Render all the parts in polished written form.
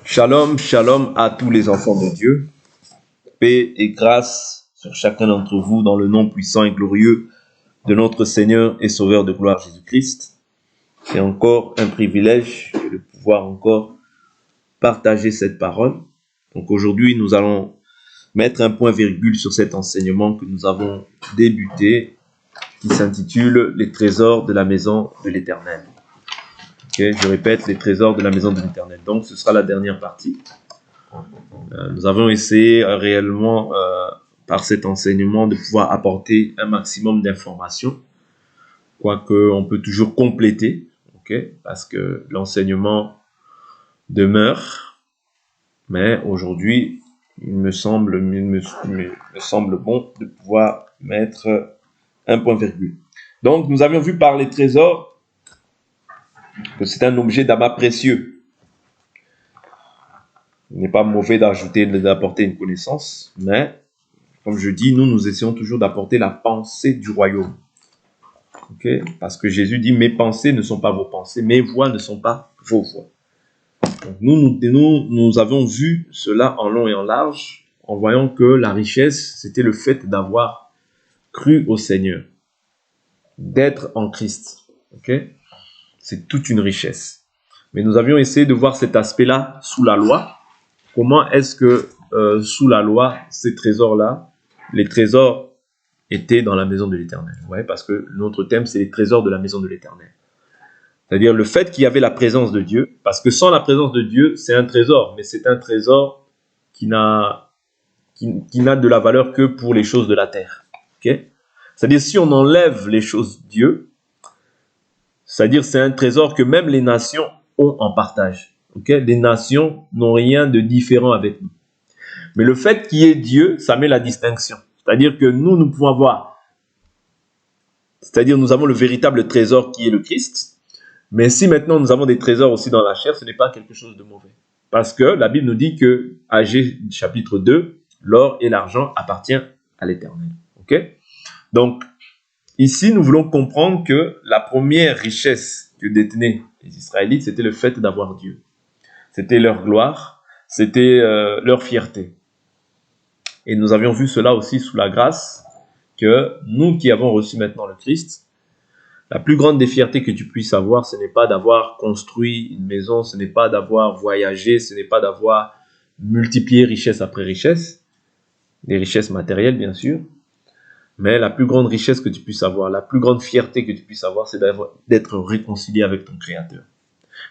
Shalom, shalom à tous les enfants de Dieu. Paix et grâce sur chacun d'entre vous dans le nom puissant et glorieux de notre Seigneur et Sauveur de gloire Jésus-Christ. C'est encore un privilège de pouvoir encore partager cette parole. Donc aujourd'hui, nous allons mettre un point virgule sur cet enseignement que nous avons débuté, qui s'intitule « Les trésors de la maison de l'Éternel ». Okay, je répète, les trésors de la maison de l'Éternel. Donc, ce sera la dernière partie. Nous avons essayé réellement, par cet enseignement, de pouvoir apporter un maximum d'informations, quoique on peut toujours compléter, okay, parce que l'enseignement demeure. Mais aujourd'hui, il me semble bon de pouvoir mettre un point virgule. Donc, nous avions vu par les trésors que c'est un objet d'amas précieux. Il n'est pas mauvais d'apporter une connaissance, mais, comme je dis, nous essayons toujours d'apporter la pensée du royaume. Okay? Parce que Jésus dit, mes pensées ne sont pas vos pensées, mes voix ne sont pas vos voix. Donc nous avons vu cela en long et en large, en voyant que la richesse, c'était le fait d'avoir cru au Seigneur, d'être en Christ. Okay? C'est toute une richesse. Mais nous avions essayé de voir cet aspect-là sous la loi. Comment est-ce que sous la loi, ces trésors-là, les trésors étaient dans la maison de l'Éternel. Ouais, parce que notre thème, c'est les trésors de la maison de l'Éternel. C'est-à-dire le fait qu'il y avait la présence de Dieu, parce que sans la présence de Dieu, c'est un trésor, mais c'est un trésor qui n'a de la valeur que pour les choses de la terre. Okay? C'est-à-dire si on enlève les choses de Dieu, c'est-à-dire c'est un trésor que même les nations ont en partage. Okay? Les nations n'ont rien de différent avec nous. Mais le fait qu'il y ait Dieu, ça met la distinction. C'est-à-dire que nous pouvons avoir, c'est-à-dire nous avons le véritable trésor qui est le Christ. Mais si maintenant nous avons des trésors aussi dans la chair, ce n'est pas quelque chose de mauvais. Parce que la Bible nous dit que, Agé chapitre 2, l'or et l'argent appartiennent à l'Éternel. Okay? Donc, ici, nous voulons comprendre que la première richesse que détenaient les Israélites, c'était le fait d'avoir Dieu. C'était leur gloire, c'était leur fierté. Et nous avions vu cela aussi sous la grâce, que nous qui avons reçu maintenant le Christ, la plus grande des fiertés que tu puisses avoir, ce n'est pas d'avoir construit une maison, ce n'est pas d'avoir voyagé, ce n'est pas d'avoir multiplié richesse après richesse, des richesses matérielles bien sûr, mais la plus grande richesse que tu puisses avoir, la plus grande fierté que tu puisses avoir, c'est d'être réconcilié avec ton Créateur.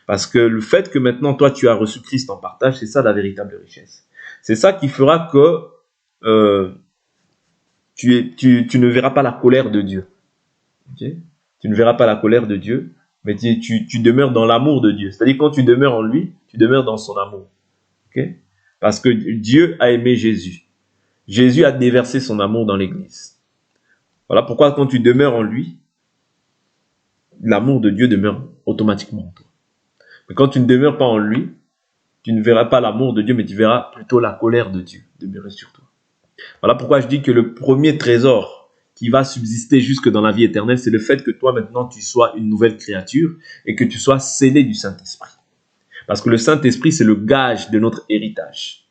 Parce que le fait que maintenant toi tu as reçu Christ en partage, c'est ça la véritable richesse. C'est ça qui fera que tu ne verras pas la colère de Dieu. Okay? Tu ne verras pas la colère de Dieu, mais tu demeures dans l'amour de Dieu. C'est-à-dire quand tu demeures en lui, tu demeures dans son amour. Okay? Parce que Dieu a aimé Jésus. Jésus a déversé son amour dans l'Église. Voilà pourquoi quand tu demeures en lui, l'amour de Dieu demeure automatiquement en toi. Mais quand tu ne demeures pas en lui, tu ne verras pas l'amour de Dieu, mais tu verras plutôt la colère de Dieu demeurer sur toi. Voilà pourquoi je dis que le premier trésor qui va subsister jusque dans la vie éternelle, c'est le fait que toi maintenant tu sois une nouvelle créature et que tu sois scellé du Saint-Esprit. Parce que le Saint-Esprit, c'est le gage de notre héritage.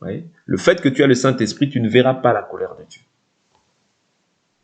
Oui? Le fait que tu as le Saint-Esprit, tu ne verras pas la colère de Dieu.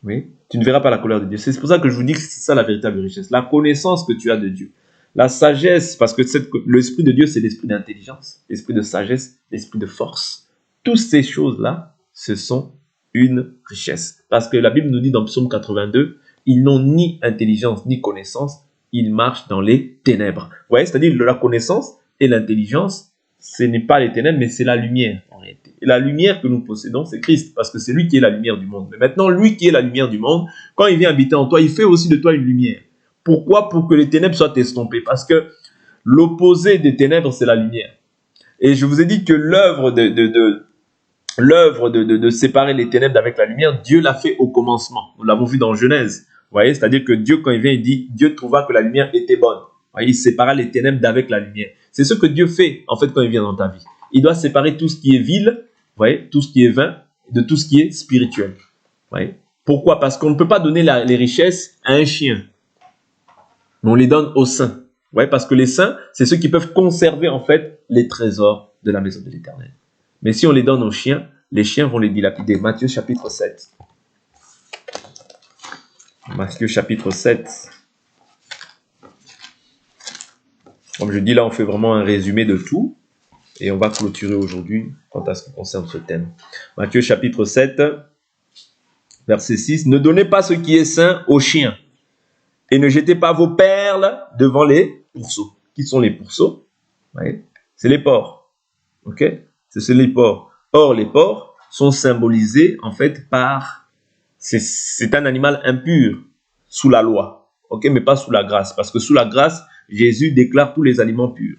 Oui? Tu ne verras pas la colère de Dieu. C'est pour ça que je vous dis que c'est ça la véritable richesse. La connaissance que tu as de Dieu. La sagesse, parce que l'Esprit de Dieu, c'est l'esprit d'intelligence, l'esprit de sagesse, l'esprit de force. Toutes ces choses-là, ce sont une richesse. Parce que la Bible nous dit dans Psaume 82, ils n'ont ni intelligence ni connaissance, ils marchent dans les ténèbres. Vous voyez, c'est-à-dire la connaissance et l'intelligence, ce n'est pas les ténèbres, mais c'est la lumière en réalité. Et la lumière que nous possédons, c'est Christ, parce que c'est lui qui est la lumière du monde. Mais maintenant, lui qui est la lumière du monde, quand il vient habiter en toi, il fait aussi de toi une lumière. Pourquoi? Pour que les ténèbres soient estompées. Parce que l'opposé des ténèbres, c'est la lumière. Et je vous ai dit que l'œuvre de séparer les ténèbres avec la lumière, Dieu l'a fait au commencement. Nous l'avons vu dans Genèse. Vous voyez, c'est-à-dire que Dieu, quand il vient, il dit, Dieu trouva que la lumière était bonne. Vous voyez, il sépara les ténèbres d'avec la lumière. C'est ce que Dieu fait, en fait, quand il vient dans ta vie. Il doit séparer tout ce qui est vil, vous voyez, tout ce qui est vain, de tout ce qui est spirituel. Vous voyez. Pourquoi? Parce qu'on ne peut pas donner les richesses à un chien. Mais on les donne aux saints. Ouais, parce que les saints, c'est ceux qui peuvent conserver en fait les trésors de la maison de l'Éternel. Mais si on les donne aux chiens, les chiens vont les dilapider. Matthieu chapitre 7. Matthieu chapitre 7. Comme je dis là, on fait vraiment un résumé de tout. Et on va clôturer aujourd'hui quant à ce qui concerne ce thème. Matthieu chapitre 7, verset 6. Ne donnez pas ce qui est sain aux chiens. Et ne jetez pas vos perles devant les pourceaux. Qui sont les pourceaux? Ouais. C'est les porcs. Ok? C'est les porcs. Or, les porcs sont symbolisés en fait par... C'est un animal impur sous la loi. Ok? Mais pas sous la grâce. Parce que sous la grâce, Jésus déclare tous les aliments purs.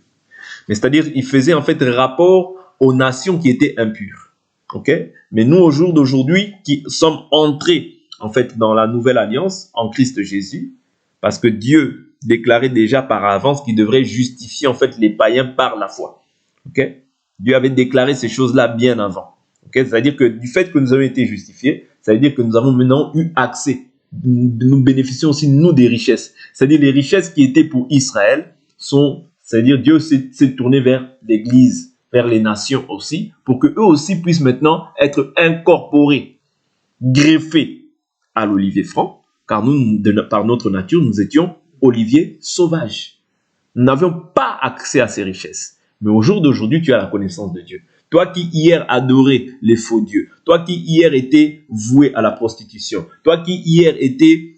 Mais c'est-à-dire, il faisait en fait rapport aux nations qui étaient impures. Ok? Mais nous, au jour d'aujourd'hui, qui sommes entrés en fait dans la nouvelle alliance en Christ Jésus, parce que Dieu déclarait déjà par avance qu'il devrait justifier en fait les païens par la foi. Ok? Dieu avait déclaré ces choses-là bien avant. Ok? C'est-à-dire que du fait que nous avons été justifiés, ça veut dire que nous avons maintenant eu accès. Nous bénéficions aussi, nous, des richesses. C'est-à-dire les richesses qui étaient pour Israël sont... C'est-à-dire Dieu s'est tourné vers l'Église, vers les nations aussi, pour qu'eux aussi puissent maintenant être incorporés, greffés à l'olivier franc, car nous, par notre nature, nous étions oliviers sauvages. Nous n'avions pas accès à ces richesses. Mais au jour d'aujourd'hui, tu as la connaissance de Dieu. Toi qui hier adorais les faux dieux, toi qui hier étais voué à la prostitution, toi qui hier étais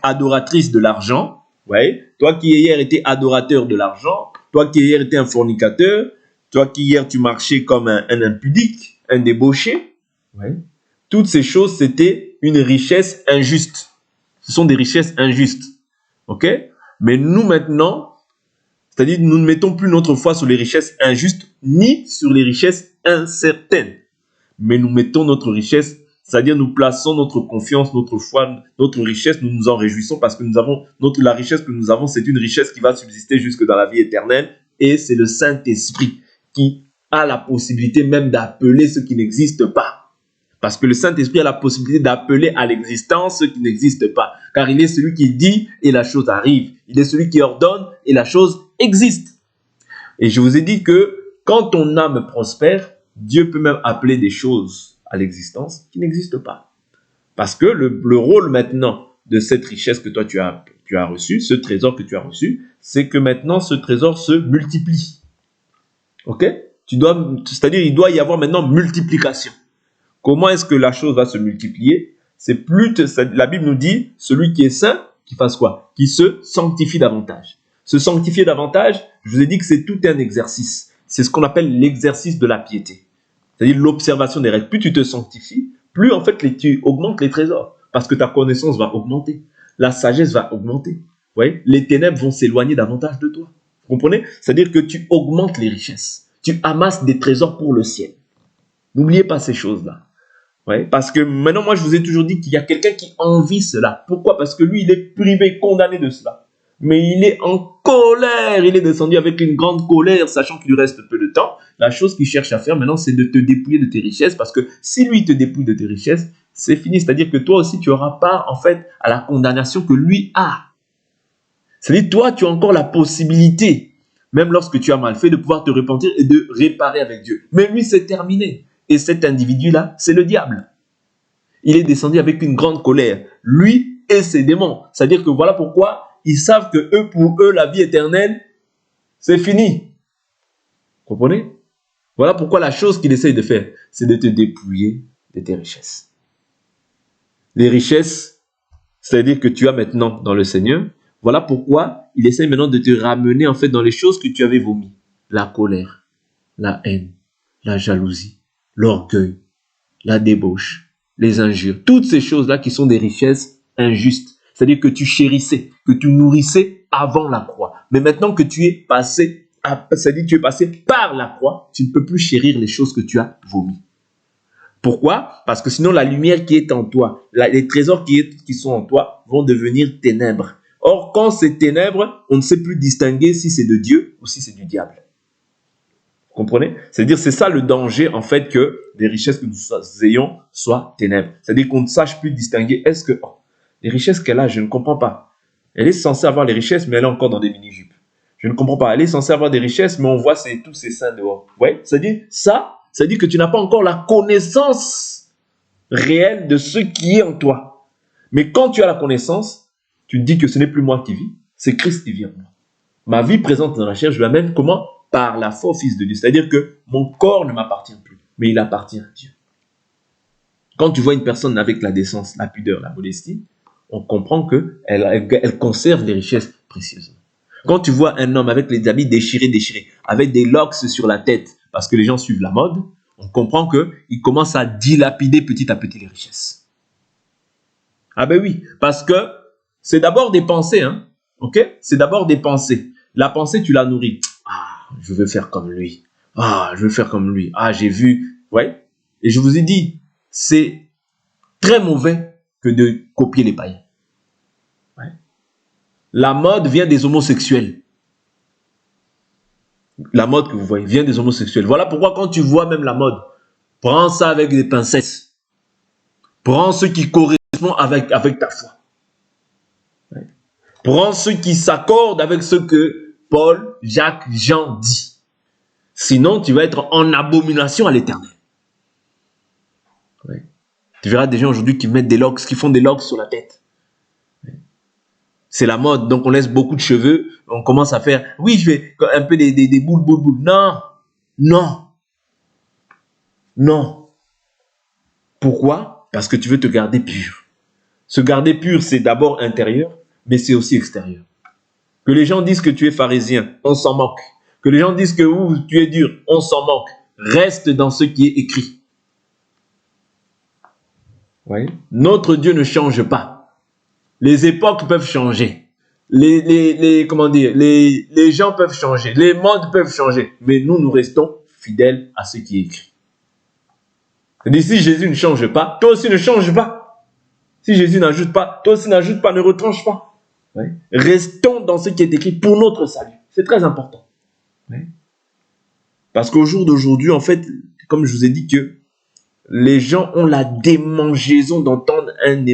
adoratrice de l'argent, ouais, toi qui hier étais adorateur de l'argent, toi qui hier étais un fornicateur, toi qui hier tu marchais comme un impudique, un débauché, ouais. Toutes ces choses, c'était une richesse injuste. Ce sont des richesses injustes. Ok? Mais nous maintenant, c'est-à-dire nous ne mettons plus notre foi sur les richesses injustes ni sur les richesses incertaines. Mais nous mettons notre richesse, c'est-à-dire nous plaçons notre confiance, notre foi, notre richesse, nous nous en réjouissons parce que nous avons la richesse que nous avons, c'est une richesse qui va subsister jusque dans la vie éternelle et c'est le Saint-Esprit qui a la possibilité même d'appeler ce qui n'existe pas. Parce que le Saint-Esprit a la possibilité d'appeler à l'existence ce qui n'existe pas. Car il est celui qui dit et la chose arrive. Il est celui qui ordonne et la chose existe. Et je vous ai dit que quand ton âme prospère, Dieu peut même appeler des choses à l'existence qui n'existent pas. Parce que le rôle maintenant de cette richesse que toi tu as reçue, ce trésor que tu as reçu, c'est que maintenant ce trésor se multiplie. Ok? C'est-à-dire il doit y avoir maintenant multiplication. Comment est-ce que la chose va se multiplier? C'est plus, la Bible nous dit, celui qui est saint, qui fasse quoi? Qui se sanctifie davantage. Se sanctifier davantage, je vous ai dit que c'est tout un exercice. C'est ce qu'on appelle l'exercice de la piété. C'est-à-dire l'observation des règles. Plus tu te sanctifies, plus en fait tu augmentes les trésors. Parce que ta connaissance va augmenter. La sagesse va augmenter. Vous voyez? Les ténèbres vont s'éloigner davantage de toi. Vous comprenez? C'est-à-dire que tu augmentes les richesses. Tu amasses des trésors pour le ciel. N'oubliez pas ces choses-là. Ouais, parce que maintenant, moi, je vous ai toujours dit qu'il y a quelqu'un qui envie cela. Pourquoi? Parce que lui, il est privé, condamné de cela. Mais il est en colère. Il est descendu avec une grande colère, sachant qu'il lui reste peu de temps. La chose qu'il cherche à faire maintenant, c'est de te dépouiller de tes richesses. Parce que si lui te dépouille de tes richesses, c'est fini. C'est-à-dire que toi aussi, tu auras part, en fait, à la condamnation que lui a. C'est-à-dire, toi, tu as encore la possibilité, même lorsque tu as mal fait, de pouvoir te repentir et de réparer avec Dieu. Mais lui, c'est terminé. Et cet individu-là, c'est le diable. Il est descendu avec une grande colère. Lui et ses démons. C'est-à-dire que voilà pourquoi ils savent que pour eux, la vie éternelle, c'est fini. Vous comprenez? Voilà pourquoi la chose qu'il essaye de faire, c'est de te dépouiller de tes richesses. Les richesses, c'est-à-dire que tu as maintenant dans le Seigneur. Voilà pourquoi il essaye maintenant de te ramener en fait dans les choses que tu avais vomies. La colère, la haine, la jalousie, l'orgueil, la débauche, les injures, toutes ces choses-là qui sont des richesses injustes. C'est-à-dire que tu chérissais, que tu nourrissais avant la croix. Mais maintenant que tu es passé, c'est-à-dire que tu es passé par la croix, tu ne peux plus chérir les choses que tu as vomies. Pourquoi? Parce que sinon la lumière qui est en toi, les trésors qui sont en toi vont devenir ténèbres. Or, quand c'est ténèbres, on ne sait plus distinguer si c'est de Dieu ou si c'est du diable. Comprenez? C'est-à-dire, c'est ça le danger, en fait, que les richesses que nous ayons soient ténèbres. C'est-à-dire qu'on ne sache plus distinguer, est-ce que les richesses qu'elle a, je ne comprends pas. Elle est censée avoir les richesses, mais elle est encore dans des mini-jupes. Je ne comprends pas. Elle est censée avoir des richesses, mais on voit tous ses seins dehors. Ouais, c'est-à-dire que tu n'as pas encore la connaissance réelle de ce qui est en toi. Mais quand tu as la connaissance, tu te dis que ce n'est plus moi qui vis, c'est Christ qui vit en moi. Ma vie présente dans la chair, je la mène comment? Par la foi au Fils de Dieu. C'est-à-dire que mon corps ne m'appartient plus, mais il appartient à Dieu. Quand tu vois une personne avec la décence, la pudeur, la modestie, on comprend qu'elle conserve les richesses précieuses. Quand tu vois un homme avec les habits déchirés, avec des locks sur la tête, parce que les gens suivent la mode, on comprend qu'il commence à dilapider petit à petit les richesses. Ah ben oui, parce que c'est d'abord des pensées, hein, ok? C'est d'abord des pensées. La pensée, tu la nourris. Ah, je veux faire comme lui. Ah, je veux faire comme lui. Ah, j'ai vu. Ouais. Et je vous ai dit, c'est très mauvais que de copier les païens. Ouais. La mode vient des homosexuels. La mode que vous voyez vient des homosexuels. Voilà pourquoi quand tu vois même la mode, prends ça avec des pincettes. Prends ce qui correspond avec ta foi. Ouais. Prends ce qui s'accorde avec ce que Paul, Jacques, Jean dit. Sinon, tu vas être en abomination à l'Éternel. Ouais. Tu verras des gens aujourd'hui qui mettent des locks, qui font des locks sur la tête. C'est la mode, donc on laisse beaucoup de cheveux, on commence à faire, oui, je fais un peu des boules. Non, non, non. Pourquoi? Parce que tu veux te garder pur. Se garder pur, c'est d'abord intérieur, mais c'est aussi extérieur. Que les gens disent que tu es pharisien, on s'en moque. Que les gens disent que tu es dur, on s'en moque. Reste dans ce qui est écrit. Oui. Notre Dieu ne change pas. Les époques peuvent changer. Les gens peuvent changer. Les mondes peuvent changer. Mais nous restons fidèles à ce qui est écrit. C'est-à-dire, si Jésus ne change pas, toi aussi ne change pas. Si Jésus n'ajoute pas, toi aussi n'ajoute pas, ne retranche pas. Oui. Restons dans ce qui est écrit pour notre salut. C'est très important. Oui. Parce qu'au jour d'aujourd'hui, en fait, comme je vous ai dit que les gens ont la démangeaison d'entendre un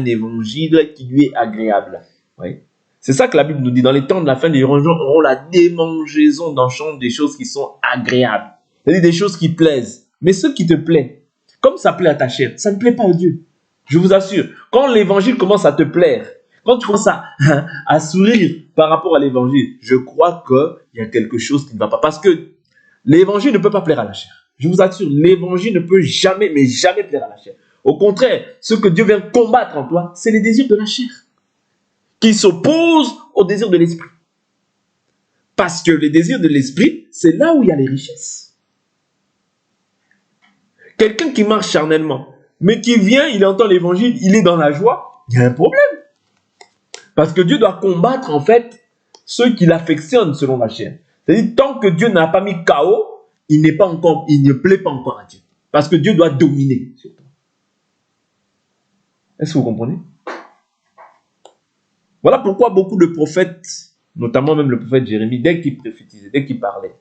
évangile qui lui est agréable. Oui. C'est ça que la Bible nous dit. Dans les temps de la fin, les gens auront la démangeaison d'entendre des choses qui sont agréables. C'est-à-dire des choses qui plaisent. Mais ce qui te plaît, comme ça plaît à ta chair, ça ne plaît pas à Dieu. Je vous assure. Quand l'évangile commence à te plaire, quand tu commences à sourire par rapport à l'évangile, je crois qu'il y a quelque chose qui ne va pas. Parce que l'évangile ne peut pas plaire à la chair. Je vous assure, l'évangile ne peut jamais, mais jamais plaire à la chair. Au contraire, ce que Dieu vient combattre en toi, c'est les désirs de la chair, qui s'opposent aux désirs de l'esprit. Parce que les désirs de l'esprit, c'est là où il y a les richesses. Quelqu'un qui marche charnellement, mais qui vient, il entend l'évangile, il est dans la joie, il y a un problème. Parce que Dieu doit combattre, en fait, ceux qui l'affectionnent selon la chair. C'est-à-dire, tant que Dieu n'a pas mis KO, il ne plaît pas encore à Dieu. Parce que Dieu doit dominer sur toi. Est-ce que vous comprenez? Voilà pourquoi beaucoup de prophètes, notamment même le prophète Jérémie, dès qu'il prophétisait, dès qu'il parlait,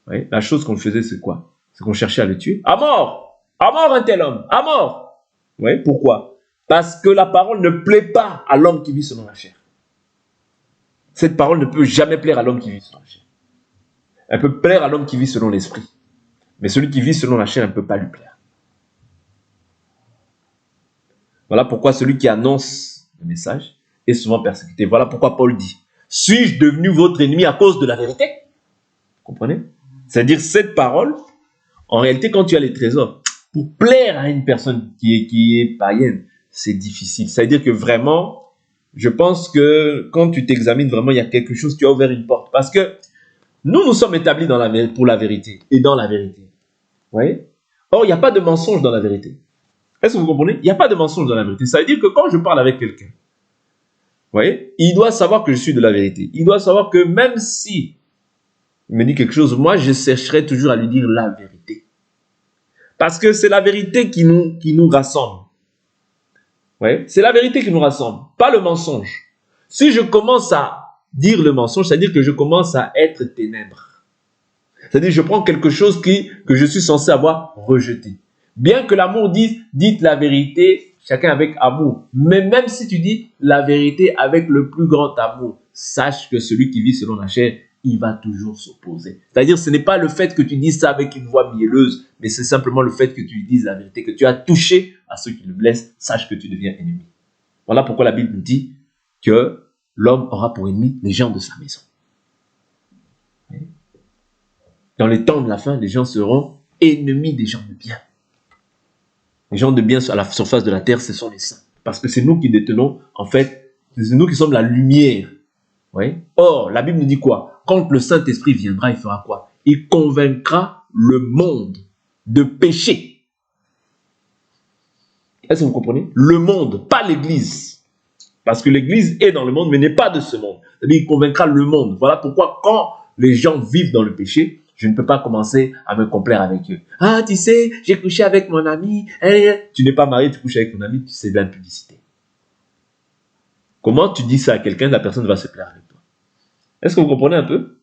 oui, la chose qu'on faisait, c'est quoi? C'est qu'on cherchait à le tuer. À mort! À mort un tel homme! À mort! Oui, pourquoi? Parce que la parole ne plaît pas à l'homme qui vit selon la chair. Cette parole ne peut jamais plaire à l'homme qui vit selon la chair. Elle peut plaire à l'homme qui vit selon l'esprit. Mais celui qui vit selon la chair, elle ne peut pas lui plaire. Voilà pourquoi celui qui annonce le message est souvent persécuté. Voilà pourquoi Paul dit, suis-je devenu votre ennemi à cause de la vérité? Vous comprenez? C'est-à-dire cette parole, en réalité, quand tu as les trésors, pour plaire à une personne qui est païenne, c'est difficile. C'est-à-dire que vraiment, je pense que quand tu t'examines vraiment, il y a quelque chose, tu as ouvert une porte. Parce que nous sommes établis pour la vérité et dans la vérité. Vous voyez? Or, il n'y a pas de mensonge dans la vérité. Est-ce que vous comprenez? Il n'y a pas de mensonge dans la vérité. Ça veut dire que quand je parle avec quelqu'un, vous voyez, il doit savoir que je suis de la vérité. Il doit savoir que même si il me dit quelque chose, moi, je chercherai toujours à lui dire la vérité. Parce que c'est la vérité qui nous rassemble. Vous voyez? C'est la vérité qui nous rassemble, pas le mensonge. Si je commence à dire le mensonge, c'est-à-dire que je commence à être ténèbres. C'est-à-dire que je prends quelque chose que je suis censé avoir rejeté. Bien que l'amour dise, dites la vérité, chacun avec amour. Mais même si tu dis la vérité avec le plus grand amour, sache que celui qui vit selon la chair, il va toujours s'opposer. C'est-à-dire, ce n'est pas le fait que tu dises ça avec une voix mielleuse, mais c'est simplement le fait que tu dises la vérité, que tu as touché à ceux qui le blessent, sache que tu deviens ennemi. Voilà pourquoi la Bible nous dit que l'homme aura pour ennemi les gens de sa maison. Dans les temps de la fin, les gens seront ennemis des gens de bien. Les gens de bien à la surface de la terre, ce sont les saints. Parce que c'est nous qui détenons, en fait, c'est nous qui sommes la lumière. Oui. Or, la Bible nous dit quoi? Quand le Saint-Esprit viendra, il fera quoi? Il convaincra le monde de péché. Est-ce que vous comprenez? Le monde, pas l'Église. Parce que l'Église est dans le monde, mais n'est pas de ce monde. C'est-à-dire, il convaincra le monde. Voilà pourquoi, quand les gens vivent dans le péché, je ne peux pas commencer à me complaire avec eux. Ah, tu sais, j'ai couché avec mon ami. Tu n'es pas marié, tu couches avec ton ami, c'est de l'impudicité. Comment tu dis ça à quelqu'un, la personne va se plaire avec toi? Est-ce que vous comprenez un peu?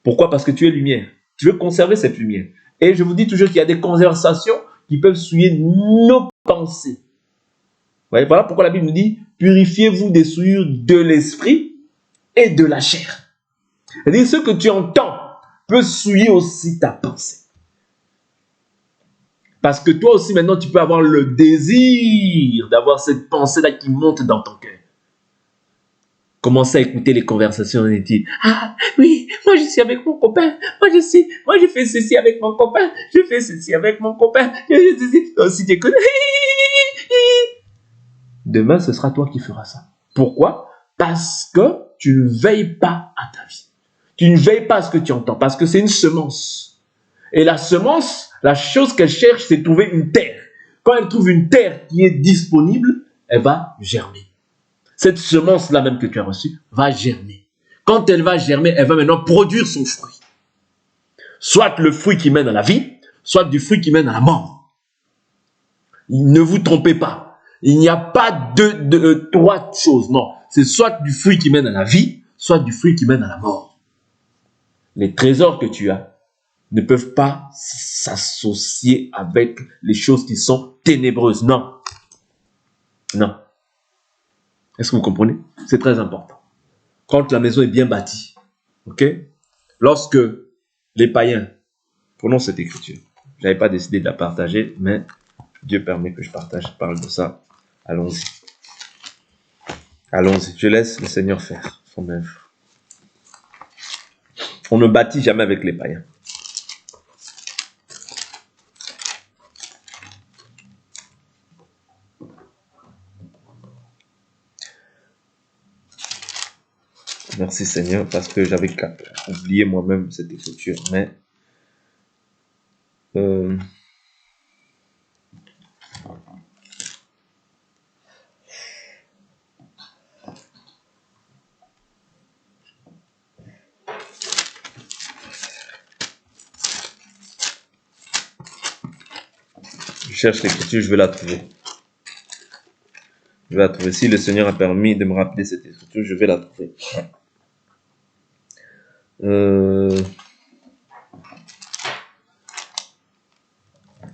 Pourquoi? Parce que tu es lumière. Tu veux conserver cette lumière. Et je vous dis toujours qu'il y a des conversations qui peuvent souiller nos pensées. Voilà pourquoi la Bible nous dit, purifiez-vous des souillures de l'esprit et de la chair. C'est-à-dire, ce que tu entends peut souiller aussi ta pensée. Parce que toi aussi, maintenant, tu peux avoir le désir d'avoir cette pensée-là qui monte dans ton cœur. Commencez à écouter les conversations et dire, ah oui, moi je suis avec mon copain, moi je fais ceci avec mon copain, je fais ceci avec mon copain, si tu connais. Demain, ce sera toi qui feras ça. Pourquoi? Parce que tu ne veilles pas à ta vie. Tu ne veilles pas à ce que tu entends, parce que c'est une semence. Et la semence, la chose qu'elle cherche, c'est trouver une terre. Quand elle trouve une terre qui est disponible, elle va germer. Cette semence-là même que tu as reçue va germer. Quand elle va germer, elle va maintenant produire son fruit. Soit le fruit qui mène à la vie, soit du fruit qui mène à la mort. Ne vous trompez pas. Il n'y a pas trois choses, non. C'est soit du fruit qui mène à la vie, soit du fruit qui mène à la mort. Les trésors que tu as ne peuvent pas s'associer avec les choses qui sont ténébreuses. Non. Non. Est-ce que vous comprenez? C'est très important. Quand la maison est bien bâtie, ok? Lorsque les païens, prenons cette écriture, je n'avais pas décidé de la partager, mais Dieu permet que je parle de ça. Allons-y. Allons-y. Je laisse le Seigneur faire son œuvre. On ne bâtit jamais avec les païens. Merci Seigneur, parce que j'avais oublié moi-même cette écriture, mais je cherche l'écriture, je vais la trouver. Je vais la trouver. Si le Seigneur a permis de me rappeler cette écriture, je vais la trouver.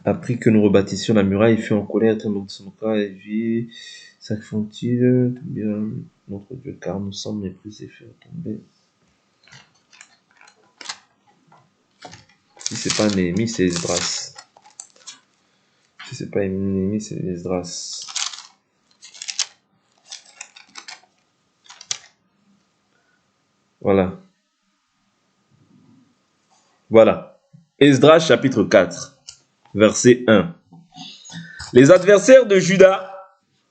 Appris que nous rebâtissions la muraille, il fut en colère, très de son cas, et vit, sacrifont-ils, bien notre Dieu, car nous sommes méprisés, faire tomber. Si c'est pas Néhémie, c'est Esdras. Si c'est pas Néhémie, c'est Esdras. Voilà. Voilà. Esdras chapitre 4, verset 1. Les adversaires de Juda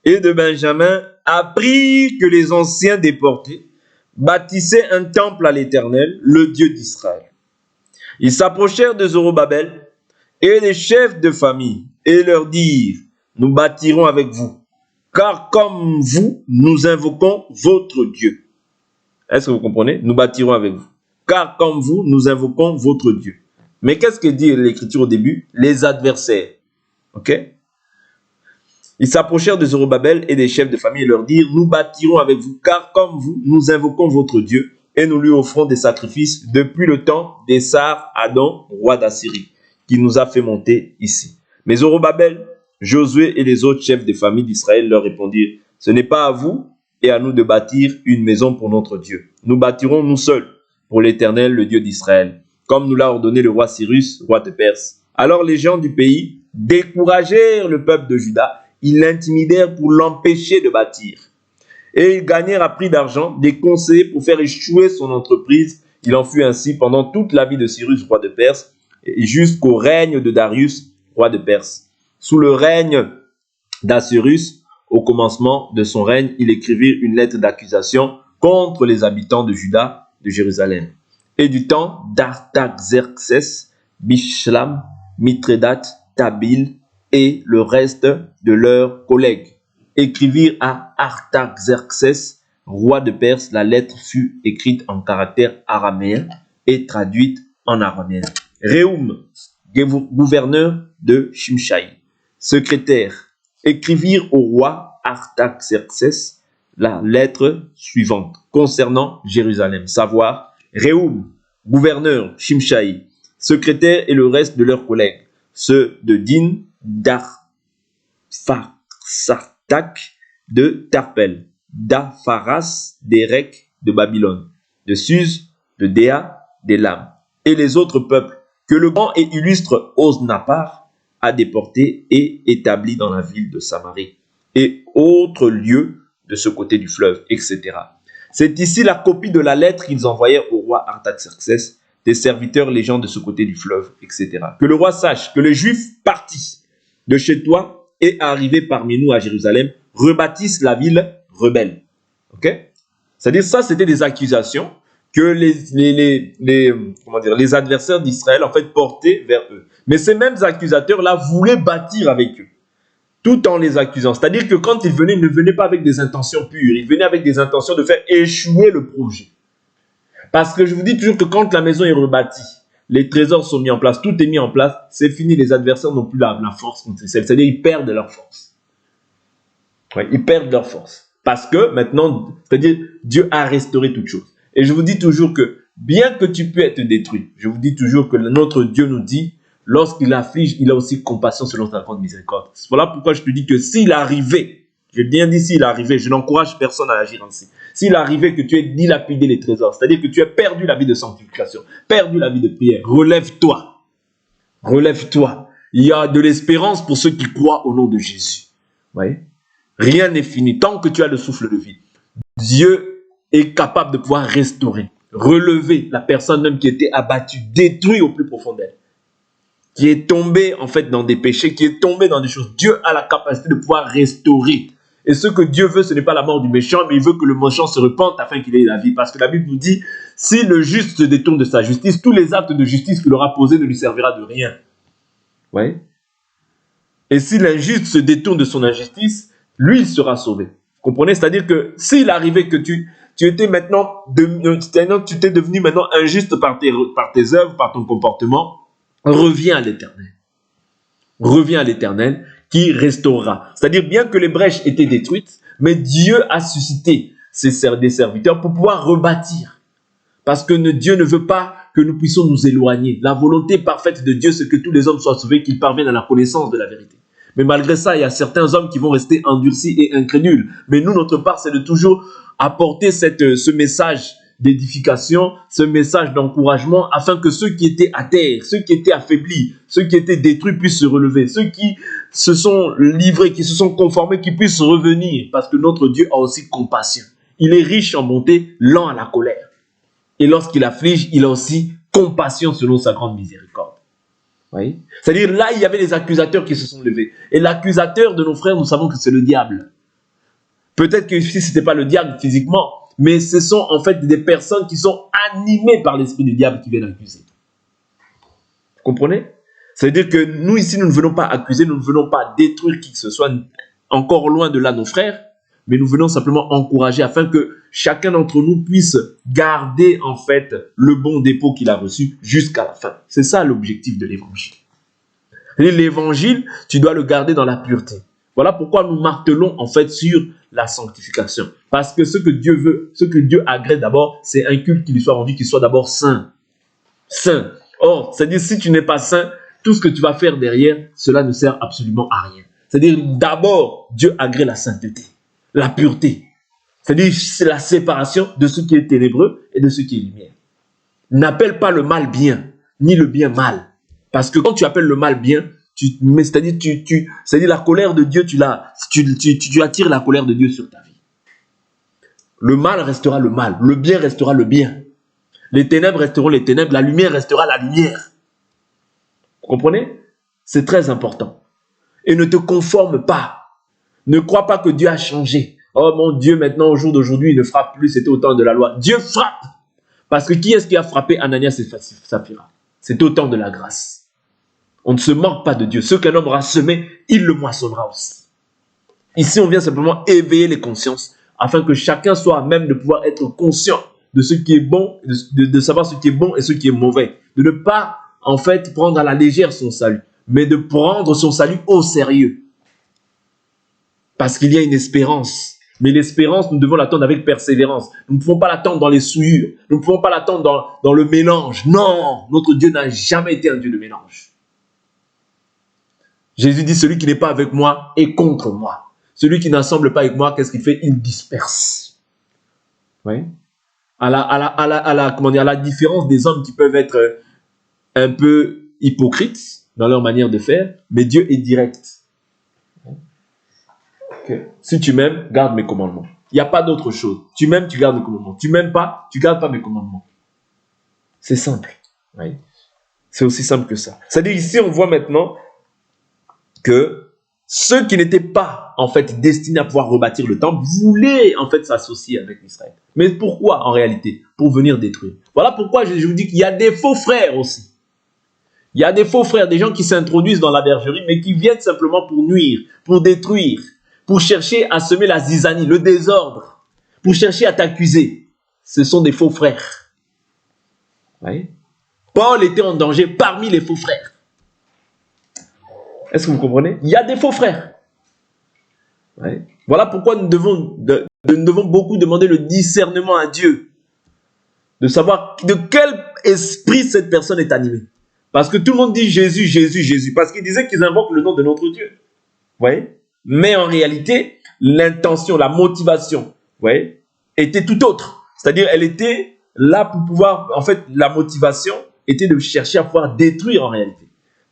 et de Benjamin apprirent que les anciens déportés bâtissaient un temple à l'Éternel, le Dieu d'Israël. Ils s'approchèrent de Zorobabel et des chefs de famille et leur dirent, nous bâtirons avec vous, car comme vous, nous invoquons votre Dieu. Est-ce que vous comprenez? Nous bâtirons avec vous, car comme vous, nous invoquons votre Dieu. Mais qu'est-ce que dit l'Écriture au début? Les adversaires. Ok? Ils s'approchèrent de Zorobabel et des chefs de famille et leur dirent, nous bâtirons avec vous, car comme vous, nous invoquons votre Dieu et nous lui offrons des sacrifices depuis le temps d'Essar-Hadon, roi d'Assyrie, qui nous a fait monter ici. Mais Zorobabel Josué et les autres chefs des familles d'Israël leur répondirent, « Ce n'est pas à vous et à nous de bâtir une maison pour notre Dieu. Nous bâtirons nous seuls pour l'Éternel, le Dieu d'Israël, comme nous l'a ordonné le roi Cyrus, roi de Perse. » Alors les gens du pays découragèrent le peuple de Juda, ils l'intimidèrent pour l'empêcher de bâtir. Et ils gagnèrent à prix d'argent des conseillers pour faire échouer son entreprise. Il en fut ainsi pendant toute la vie de Cyrus, roi de Perse, et jusqu'au règne de Darius, roi de Perse. Sous le règne d'Assyrus, au commencement de son règne, il écrivit une lettre d'accusation contre les habitants de Juda, de Jérusalem. Et du temps d'Artaxerxès, Bishlam, Mithrédat, Tabil et le reste de leurs collègues écrivirent à Artaxerxès, roi de Perse. La lettre fut écrite en caractère araméen et traduite en araméen. Réhoum, gouverneur de Shimshai, secrétaire, écrivirent au roi Artaxerxès la lettre suivante concernant Jérusalem, savoir Réhoum, gouverneur Shimshai, secrétaire et le reste de leurs collègues, ceux de Din, d'Arphaxatak, de Tarpel, d'Apharas, d'Érec, de Babylone, de Suse, de Déa, d'Élam, et les autres peuples que le grand et illustre Osnappar a déportés et établis dans la ville de Samarie, et autres lieux de ce côté du fleuve, etc. C'est ici la copie de la lettre qu'ils envoyèrent au roi Artaxerxès, des serviteurs, les gens de ce côté du fleuve, etc. Que le roi sache que les Juifs partis de chez toi et arrivés parmi nous à Jérusalem rebâtissent la ville rebelle. Ok? C'est-à-dire ça, c'était des accusations que les adversaires d'Israël en fait portaient vers eux. Mais ces mêmes accusateurs-là voulaient bâtir avec eux, tout en les accusant. C'est-à-dire que quand ils venaient, ils ne venaient pas avec des intentions pures, ils venaient avec des intentions de faire échouer le projet. Parce que je vous dis toujours que quand la maison est rebâtie, les trésors sont mis en place, tout est mis en place, c'est fini, les adversaires n'ont plus la force, c'est-à-dire ils perdent leur force. Ouais, ils perdent leur force. Parce que maintenant, c'est-à-dire Dieu a restauré toutes choses. Et je vous dis toujours que bien que tu peux être détruit, je vous dis toujours que notre Dieu nous dit, lorsqu'il afflige, il a aussi compassion selon sa grande miséricorde. Voilà pourquoi je te dis que s'il arrivait, j'ai bien dit s'il arrivait, je n'encourage personne à agir ainsi. S'il arrivait que tu aies dilapidé les trésors, c'est-à-dire que tu aies perdu la vie de sanctification, perdu la vie de prière, relève-toi. Relève-toi. Il y a de l'espérance pour ceux qui croient au nom de Jésus. Vous voyez? Rien n'est fini. Tant que tu as le souffle de vie, Dieu est capable de pouvoir restaurer, relever la personne même qui était abattue, détruite au plus profond d'elle, qui est tombée en fait dans des péchés, qui est tombée dans des choses. Dieu a la capacité de pouvoir restaurer. Et ce que Dieu veut, ce n'est pas la mort du méchant, mais il veut que le méchant se repente afin qu'il ait la vie. Parce que la Bible nous dit, si le juste se détourne de sa justice, tous les actes de justice qu'il aura posés ne lui servira de rien. Ouais. Et si l'injuste se détourne de son injustice, lui, il sera sauvé. Vous comprenez? C'est-à-dire que s'il arrivait que tu étais maintenant, tu t'es devenu maintenant injuste par tes œuvres, par ton comportement, reviens à l'Éternel. Reviens à l'Éternel qui restaurera. C'est-à-dire bien que les brèches étaient détruites, mais Dieu a suscité des serviteurs pour pouvoir rebâtir. Parce que Dieu ne veut pas que nous puissions nous éloigner. La volonté parfaite de Dieu, c'est que tous les hommes soient sauvés, qu'ils parviennent à la connaissance de la vérité. Mais malgré ça, il y a certains hommes qui vont rester endurcis et incrédules. Mais nous, notre part, c'est de toujours apporter ce message d'édification, ce message d'encouragement, afin que ceux qui étaient à terre, ceux qui étaient affaiblis, ceux qui étaient détruits puissent se relever, ceux qui se sont livrés, qui se sont conformés, qui puissent revenir, parce que notre Dieu a aussi compassion. Il est riche en bonté, lent à la colère. Et lorsqu'il afflige, il a aussi compassion selon sa grande miséricorde. Oui. C'est-à-dire là, il y avait les accusateurs qui se sont levés. Et l'accusateur de nos frères, nous savons que c'est le diable. Peut-être que si ce n'était pas le diable physiquement, mais ce sont en fait des personnes qui sont animées par l'esprit du diable qui viennent accuser. Vous comprenez? C'est-à-dire que nous ici, nous ne venons pas accuser, nous ne venons pas détruire qui que ce soit, encore loin de là nos frères, mais nous venons simplement encourager afin que chacun d'entre nous puisse garder en fait le bon dépôt qu'il a reçu jusqu'à la fin. C'est ça l'objectif de l'évangile. L'évangile, tu dois le garder dans la pureté. Voilà pourquoi nous martelons en fait sur la sanctification. Parce que ce que Dieu veut, ce que Dieu agrée d'abord, c'est un culte qui lui soit rendu, qui soit d'abord saint. Saint. Or, c'est-à-dire si tu n'es pas saint, tout ce que tu vas faire derrière, cela ne sert absolument à rien. C'est-à-dire, d'abord, Dieu agrée la sainteté, la pureté. C'est-à-dire, c'est la séparation de ce qui est ténébreux et de ce qui est lumière. N'appelle pas le mal bien, ni le bien mal. Parce que quand tu appelles le mal bien, c'est-à-dire la colère de Dieu, tu attires la colère de Dieu sur ta vie. Le mal restera le mal, le bien restera le bien. Les ténèbres resteront les ténèbres, la lumière restera la lumière. Vous comprenez? C'est très important. Et ne te conforme pas. Ne crois pas que Dieu a changé. Oh mon Dieu, maintenant, au jour d'aujourd'hui, il ne frappe plus, c'était au temps de la loi. Dieu frappe. Parce que qui est-ce qui a frappé Ananias et Saphira? C'est au temps de la grâce. On ne se moque pas de Dieu. Ce qu'un homme aura semé, il le moissonnera aussi. Ici, on vient simplement éveiller les consciences afin que chacun soit à même de pouvoir être conscient de ce qui est bon, de savoir ce qui est bon et ce qui est mauvais. De ne pas, en fait, prendre à la légère son salut, mais de prendre son salut au sérieux. Parce qu'il y a une espérance. Mais l'espérance, nous devons l'attendre avec persévérance. Nous ne pouvons pas l'attendre dans les souillures. Nous ne pouvons pas l'attendre dans le mélange. Non, notre Dieu n'a jamais été un Dieu de mélange. Jésus dit, celui qui n'est pas avec moi est contre moi. Celui qui n'assemble pas avec moi, qu'est-ce qu'il fait? Il disperse. Oui. À la différence des hommes qui peuvent être un peu hypocrites dans leur manière de faire, mais Dieu est direct. Okay. Si tu m'aimes, garde mes commandements. Il n'y a pas d'autre chose. Tu m'aimes, tu gardes mes commandements. Tu m'aimes pas, tu gardes pas mes commandements. C'est simple. Oui. C'est aussi simple que ça. C'est-à-dire ici, on voit maintenant que ceux qui n'étaient pas en fait destinés à pouvoir rebâtir le temple voulaient en fait s'associer avec Israël. Mais pourquoi en réalité? Pour venir détruire. Voilà pourquoi je vous dis qu'il y a des faux frères aussi. Il y a des faux frères, des gens qui s'introduisent dans la bergerie, mais qui viennent simplement pour nuire, pour détruire, pour chercher à semer la zizanie, le désordre, pour chercher à t'accuser. Ce sont des faux frères. Oui. Paul était en danger parmi les faux frères. Est-ce que vous comprenez? Il y a des faux frères. Oui. Voilà pourquoi nous devons beaucoup demander le discernement à Dieu. De savoir de quel esprit cette personne est animée. Parce que tout le monde dit Jésus, Jésus, Jésus. Parce qu'ils disaient qu'ils invoquent le nom de notre Dieu. Vous voyez? Mais en réalité, l'intention, la motivation, vous voyez, était tout autre. C'est-à-dire, elle était là pour pouvoir, en fait, la motivation était de chercher à pouvoir détruire en réalité.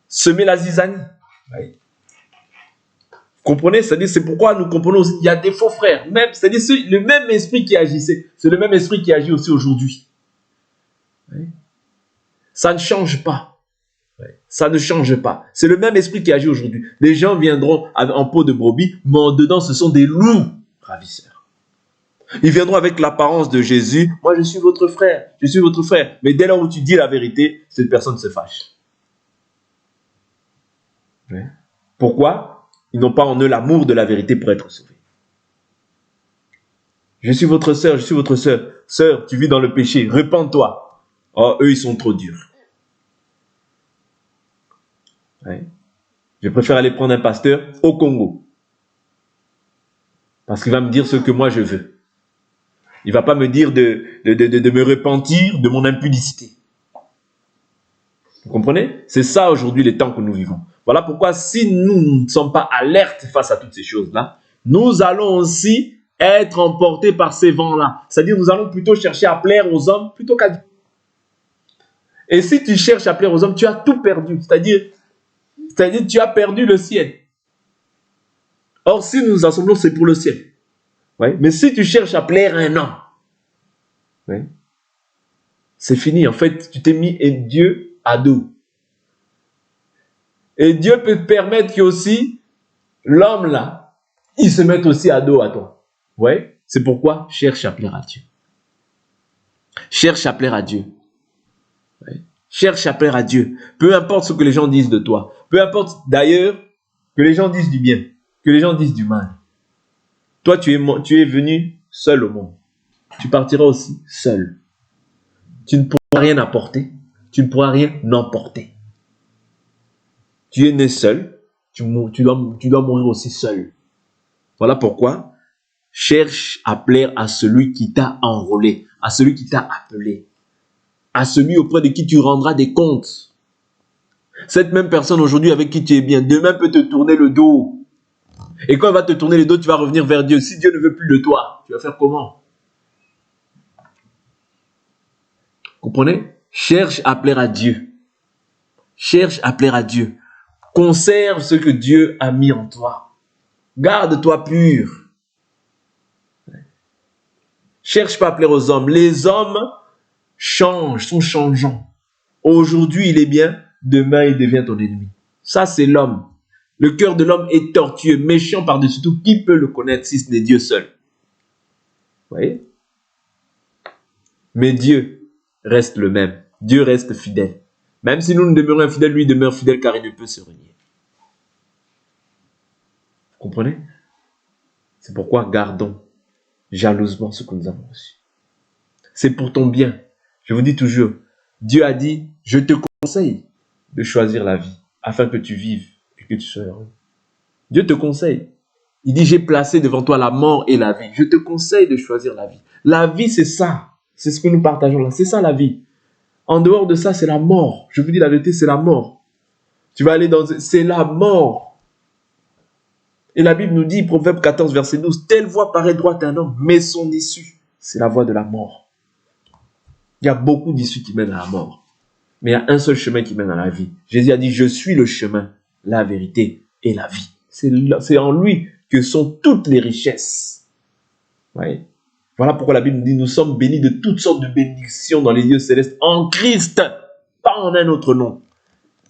Semer la zizanie. Vous comprenez? C'est-à-dire, c'est pourquoi nous comprenons aussi qu'il y a des faux frères. Même, c'est-à-dire, le même esprit qui agissait, c'est le même esprit qui agit aussi aujourd'hui. Ça ne change pas. Ça ne change pas. C'est le même esprit qui agit aujourd'hui. Les gens viendront en peau de brebis, mais en dedans, ce sont des loups ravisseurs. Ils viendront avec l'apparence de Jésus. Moi, je suis votre frère. Je suis votre frère. Mais dès lors où tu dis la vérité, cette personne se fâche. Pourquoi? Ils n'ont pas en eux l'amour de la vérité pour être sauvés. Je suis votre sœur, je suis votre sœur. Sœur, tu vis dans le péché, repens-toi. Oh, eux, ils sont trop durs. Ouais. Je préfère aller prendre un pasteur au Congo. Parce qu'il va me dire ce que moi je veux. Il ne va pas me dire de me repentir de mon impudicité. Vous comprenez? C'est ça aujourd'hui les temps que nous vivons. Voilà pourquoi si nous ne sommes pas alertes face à toutes ces choses-là, nous allons aussi être emportés par ces vents-là. C'est-à-dire nous allons plutôt chercher à plaire aux hommes plutôt qu'à Dieu. Et si tu cherches à plaire aux hommes, tu as tout perdu. C'est-à-dire tu as perdu le ciel. Or, si nous nous assemblons, c'est pour le ciel. Ouais. Mais si tu cherches à plaire à un homme, ouais, c'est fini. En fait, tu t'es mis Dieu à dos. Et Dieu peut te permettre que aussi, l'homme là, il se mette aussi à dos à toi. Ouais. C'est pourquoi cherche à plaire à Dieu. Cherche à plaire à Dieu. Ouais. Cherche à plaire à Dieu. Peu importe ce que les gens disent de toi. Peu importe d'ailleurs que les gens disent du bien, que les gens disent du mal. Toi, tu es venu seul au monde. Tu partiras aussi seul. Tu ne pourras rien apporter. Tu ne pourras rien emporter. Tu es né seul. Tu dois mourir aussi seul. Voilà pourquoi cherche à plaire à celui qui t'a enrôlé, à celui qui t'a appelé, à celui auprès de qui tu rendras des comptes. Cette même personne aujourd'hui avec qui tu es bien, demain peut te tourner le dos. Et quand il va te tourner les dos, tu vas revenir vers Dieu. Si Dieu ne veut plus de toi, tu vas faire comment? Comprenez? Cherche à plaire à Dieu. Cherche à plaire à Dieu. Conserve ce que Dieu a mis en toi. Garde-toi pur. Cherche pas à plaire aux hommes. Les hommes changent, sont changeants. Aujourd'hui, il est bien, demain, il devient ton ennemi. Ça, c'est l'homme. Le cœur de l'homme est tortueux, méchant par-dessus tout. Qui peut le connaître si ce n'est Dieu seul? Vous voyez? Mais Dieu reste le même. Dieu reste fidèle. Même si nous demeurons infidèles, lui demeure fidèle car il ne peut se renier. Vous comprenez? C'est pourquoi gardons jalousement ce que nous avons reçu. C'est pour ton bien. Je vous dis toujours, Dieu a dit, je te conseille de choisir la vie afin que tu vives et que tu sois heureux. Dieu te conseille. Il dit, j'ai placé devant toi la mort et la vie. Je te conseille de choisir la vie. La vie, c'est ça. C'est ce que nous partageons là. C'est ça la vie. En dehors de ça, c'est la mort. Je vous dis la vérité, c'est la mort. Tu vas aller dans... C'est la mort. Et la Bible nous dit, Proverbe 14, verset 12, « Telle voie paraît droite à un homme, mais son issue, c'est la voie de la mort. » Il y a beaucoup d'issues qui mènent à la mort. Mais il y a un seul chemin qui mène à la vie. Jésus a dit, « Je suis le chemin, la vérité et la vie. » C'est en lui que sont toutes les richesses. Ouais. Voilà pourquoi la Bible nous dit, « Nous sommes bénis de toutes sortes de bénédictions dans les lieux célestes en Christ, pas en un autre nom. »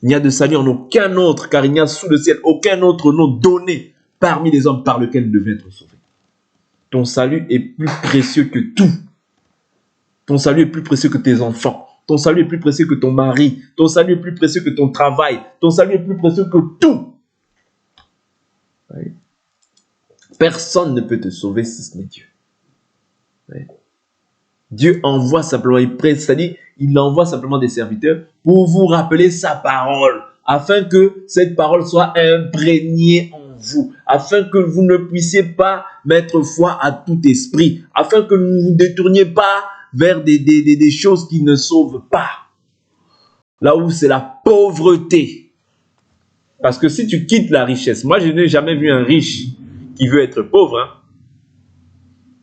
Il n'y a de salut en aucun autre, car il n'y a sous le ciel aucun autre nom donné parmi les hommes par lequel nous devons être sauvés. Ton salut est plus précieux que tout. Ton salut est plus précieux que tes enfants. Ton salut est plus précieux que ton mari. Ton salut est plus précieux que ton travail. Ton salut est plus précieux que tout. Oui. Personne ne peut te sauver si ce n'est Dieu. Oui. Dieu envoie simplement, c'est-à-dire, il envoie simplement des serviteurs pour vous rappeler sa parole, afin que cette parole soit imprégnée en vous, afin que vous ne puissiez pas mettre foi à tout esprit, afin que vous ne vous détourniez pas vers des choses qui ne sauvent pas. Là où c'est la pauvreté. Parce que si tu quittes la richesse, moi je n'ai jamais vu un riche qui veut être pauvre, hein.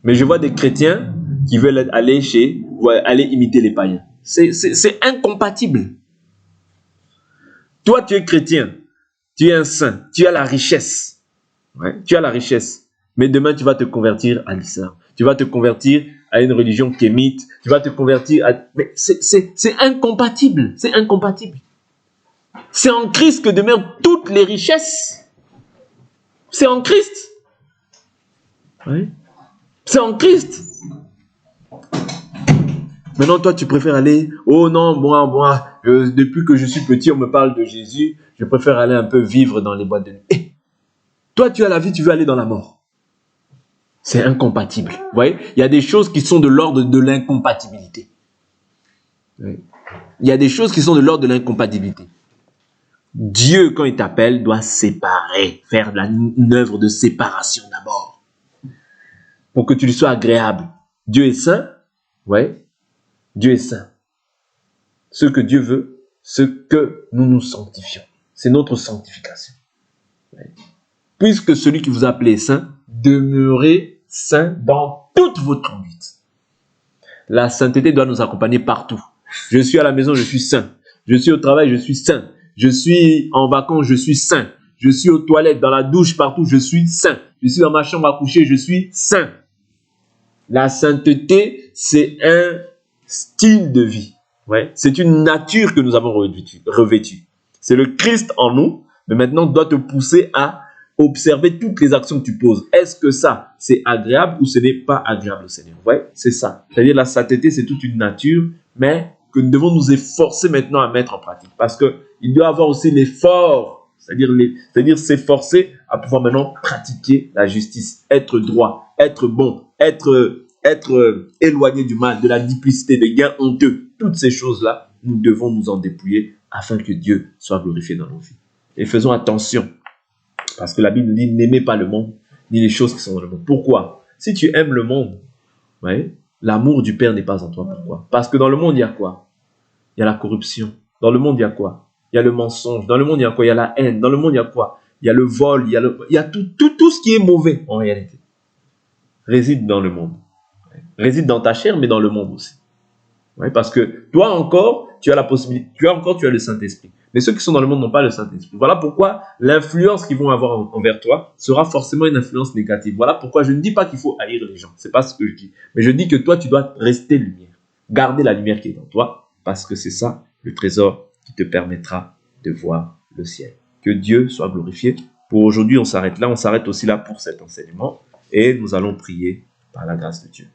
Mais je vois des chrétiens qui veulent aller aller imiter les païens. C'est incompatible. Toi, tu es chrétien, tu es un saint, tu as la richesse. Ouais, tu as la richesse. Mais demain, tu vas te convertir à l'islam. Tu vas te convertir à une religion kémite. Tu vas te convertir à... Mais c'est incompatible. C'est incompatible. C'est en Christ que demeurent toutes les richesses. C'est en Christ. Oui. C'est en Christ. Maintenant, toi, tu préfères aller... Oh non, moi, depuis que je suis petit, on me parle de Jésus. Je préfère aller un peu vivre dans les boîtes de nuit. Toi, tu as la vie, tu veux aller dans la mort. C'est incompatible. Vous voyez, il y a des choses qui sont de l'ordre de l'incompatibilité. Oui. Il y a des choses qui sont de l'ordre de l'incompatibilité. Dieu, quand il t'appelle, doit séparer, faire une œuvre de séparation d'abord. Pour que tu lui sois agréable. Dieu est saint. Oui. Dieu est saint. Ce que Dieu veut, ce que nous nous sanctifions. C'est notre sanctification. Oui. Puisque celui qui vous a appelé est saint, demeurez saint dans toute votre conduite. La sainteté doit nous accompagner partout. Je suis à la maison, je suis saint. Je suis au travail, je suis saint. Je suis en vacances, je suis saint. Je suis aux toilettes, dans la douche, partout, je suis saint. Je suis dans ma chambre à coucher, je suis saint. La sainteté, c'est un style de vie. Ouais. C'est une nature que nous avons revêtue. C'est le Christ en nous, mais maintenant doit te pousser à observer toutes les actions que tu poses. Est-ce que ça, c'est agréable ou ce n'est pas agréable au Seigneur? Ouais, c'est ça. C'est-à-dire la sainteté, c'est toute une nature, mais que nous devons nous efforcer maintenant à mettre en pratique. Parce qu'il doit y avoir aussi l'effort, c'est-à-dire s'efforcer à pouvoir maintenant pratiquer la justice, être droit, être bon, être éloigné du mal, de la duplicité, des gains honteux. Toutes ces choses-là, nous devons nous en dépouiller afin que Dieu soit glorifié dans nos vies. Et faisons attention. Parce que la Bible nous dit, n'aimez pas le monde, ni les choses qui sont dans le monde. Pourquoi? Si tu aimes le monde, ouais, l'amour du Père n'est pas en toi. Pourquoi? Parce que dans le monde, il y a quoi? Il y a la corruption. Dans le monde, il y a quoi? Il y a le mensonge. Dans le monde, il y a quoi? Il y a la haine. Dans le monde, il y a quoi? il y a le vol, il y a tout ce qui est mauvais en réalité réside dans le monde. Réside dans ta chair, mais dans le monde aussi. Ouais, parce que toi encore, tu as la possibilité, tu as le Saint-Esprit. Mais ceux qui sont dans le monde n'ont pas le Saint-Esprit. Voilà pourquoi l'influence qu'ils vont avoir envers toi sera forcément une influence négative. Voilà pourquoi je ne dis pas qu'il faut haïr les gens. C'est pas ce que je dis. Mais je dis que toi, tu dois rester lumière. Garder la lumière qui est en toi, parce que c'est ça le trésor qui te permettra de voir le ciel. Que Dieu soit glorifié. Pour aujourd'hui, on s'arrête là. On s'arrête aussi là pour cet enseignement. Et nous allons prier par la grâce de Dieu.